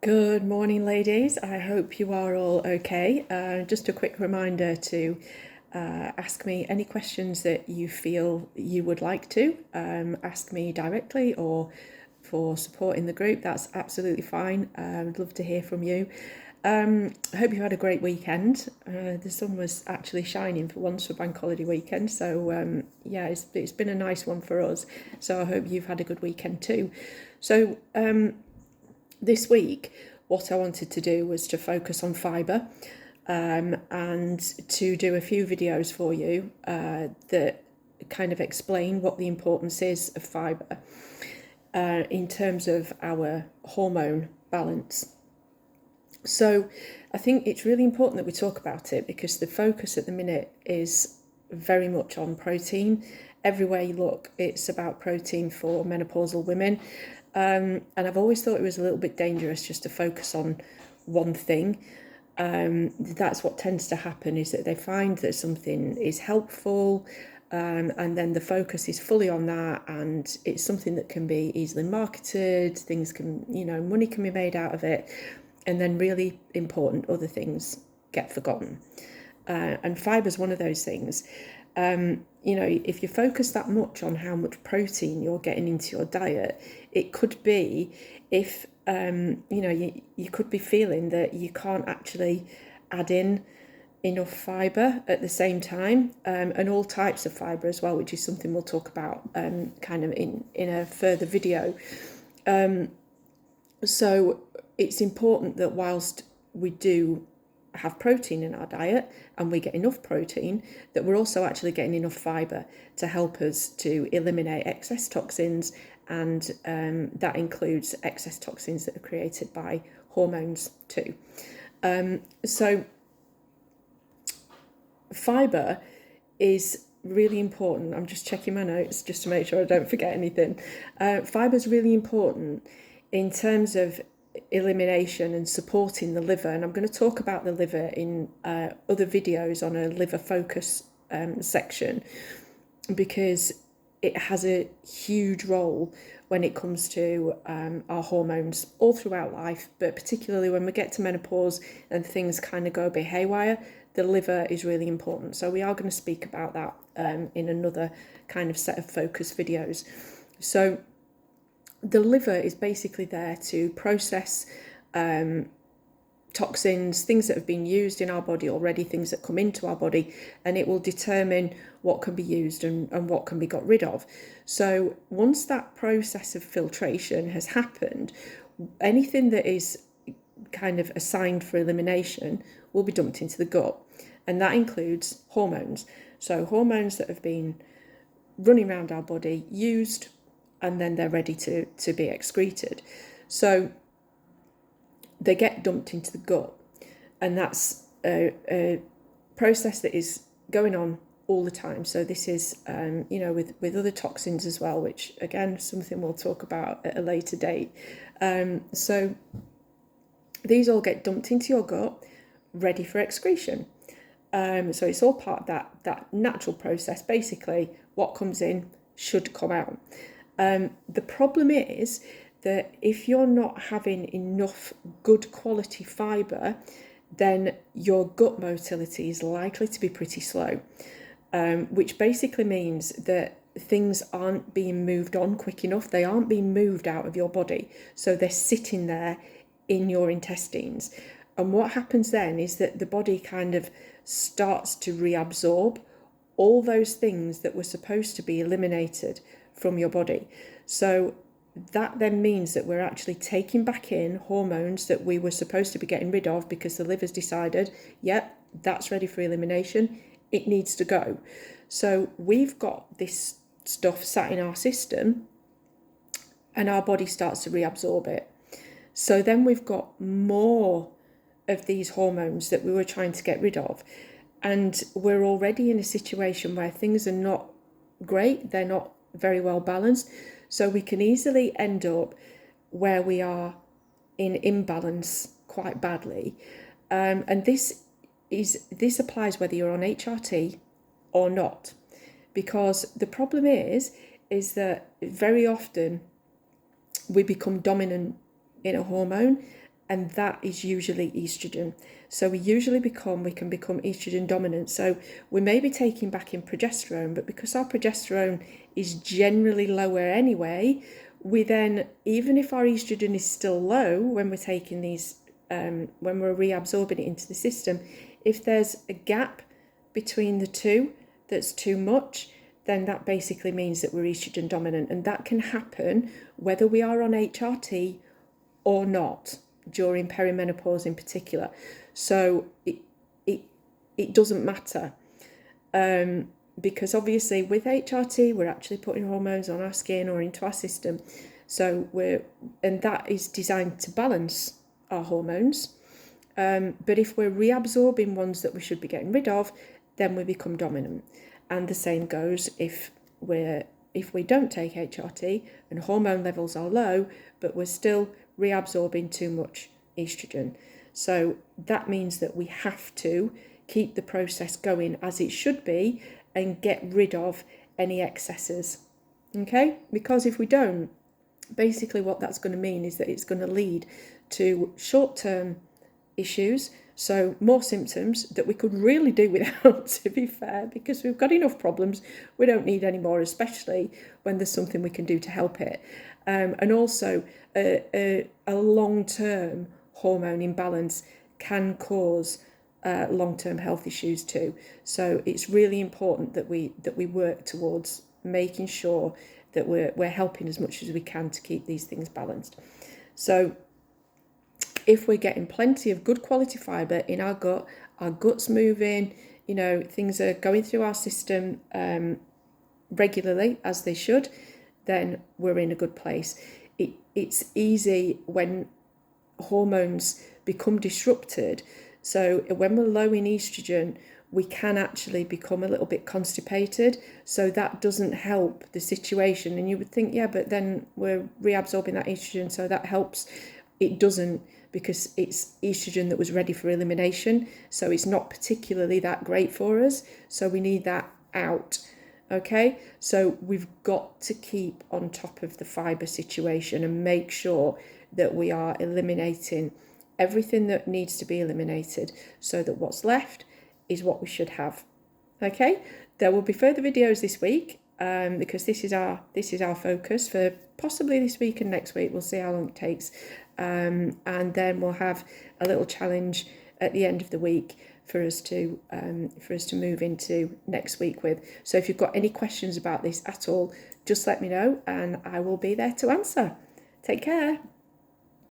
Good morning, ladies. I hope you are all okay. Just a quick reminder to ask me any questions that you feel you would like to ask me directly or for support in the group. That's absolutely fine. I'd love to hear from you. I hope you had a great weekend. The sun was actually shining for once for Bank Holiday weekend. So, yeah, it's been a nice one for us. So I hope you've had a good weekend too. So, this week, what I wanted to do was to focus on fibre and to do a few videos for you that kind of explain what the importance is of fibre in terms of our hormone balance. So I think it's really important that we talk about it because the focus at the minute is very much on protein. Everywhere you look, it's about protein for menopausal women. And I've always thought it was a little bit dangerous just to focus on one thing. That's what tends to happen, is that they find that something is helpful, and then the focus is fully on that, and it's something that can be easily marketed, things can, money can be made out of it, and then really important other things get forgotten. And fibre is one of those things. If you focus that much on how much protein you're getting into your diet, it could be if, you could be feeling that you can't actually add in enough fibre at the same time, and all types of fibre as well, which is something we'll talk about kind of in a further video. So it's important that whilst we do have protein in our diet and we get enough protein, that we're also actually getting enough fibre to help us to eliminate excess toxins, and that includes excess toxins that are created by hormones too. So fibre is really important. I'm just checking my notes just to make sure I don't forget anything. Fibre is really important in terms of elimination and supporting the liver, and I'm going to talk about the liver in other videos on a liver focus section, because it has a huge role when it comes to our hormones all throughout life, but particularly when we get to menopause and things kind of go a bit haywire, the liver is really important. So we are going to speak about that in another kind of set of focus videos. So the liver is basically there to process toxins, things that have been used in our body already, things that come into our body, and it will determine what can be used and what can be got rid of. So once that process of filtration has happened, anything that is kind of assigned for elimination will be dumped into the gut, and that includes hormones. So hormones that have been running around our body, used, and then they're ready to be excreted. So they get dumped into the gut, and that's a process that is going on all the time. So this is, with other toxins as well, which again, something we'll talk about at a later date. So these all get dumped into your gut, ready for excretion. So it's all part of that natural process. Basically, what comes in should come out. The problem is that if you're not having enough good quality fibre, then your gut motility is likely to be pretty slow, which basically means that things aren't being moved on quick enough. They aren't being moved out of your body. So they're sitting there in your intestines. And what happens then is that the body kind of starts to reabsorb all those things that were supposed to be eliminated from your body. So that then means that we're actually taking back in hormones that we were supposed to be getting rid of because the liver's decided, yep, that's ready for elimination, it needs to go. So we've got this stuff sat in our system and our body starts to reabsorb it. So then we've got more of these hormones that we were trying to get rid of, and we're already in a situation where things are not great, they're not very well balanced, so we can easily end up where we are in imbalance quite badly, and this applies whether you're on HRT or not, because the problem is that very often we become dominant in a hormone, and that is usually estrogen. So we can become estrogen dominant. So we may be taking back in progesterone, but because our progesterone is generally lower anyway, we then, even if our estrogen is still low when we're taking these, when we're reabsorbing it into the system, if there's a gap between the two that's too much, then that basically means that we're estrogen dominant. And that can happen whether we are on HRT or not, during perimenopause in particular. So it doesn't matter, because obviously with HRT we're actually putting hormones on our skin or into our system, so and that is designed to balance our hormones, but if we're reabsorbing ones that we should be getting rid of, then we become dominant. And the same goes if we don't take HRT and hormone levels are low, but we're still reabsorbing too much estrogen. So that means that we have to keep the process going as it should be and get rid of any excesses. Okay? Because if we don't, basically what that's going to mean is that it's going to lead to short-term issues, so more symptoms that we could really do without, to be fair, because we've got enough problems. We don't need any more, especially when there's something we can do to help it. And also a long-term hormone imbalance can cause long-term health issues too. So it's really important that we work towards making sure that we're helping as much as we can to keep these things balanced. So if we're getting plenty of good quality fibre in our gut, our gut's moving, things are going through our system regularly as they should, then we're in a good place. It's easy when hormones become disrupted. So when we're low in estrogen, we can actually become a little bit constipated. So that doesn't help the situation. And you would think, yeah, but then we're reabsorbing that estrogen, so that helps. It doesn't, because it's estrogen that was ready for elimination. So it's not particularly that great for us. So we need that out. Okay, so we've got to keep on top of the fibre situation and make sure that we are eliminating everything that needs to be eliminated, so that what's left is what we should have. Okay, there will be further videos this week, because this is our focus for possibly this week and next week. We'll see how long it takes, and then we'll have a little challenge at the end of the week for us to move into next week with. So if you've got any questions about this at all, just let me know and I will be there to answer. Take care.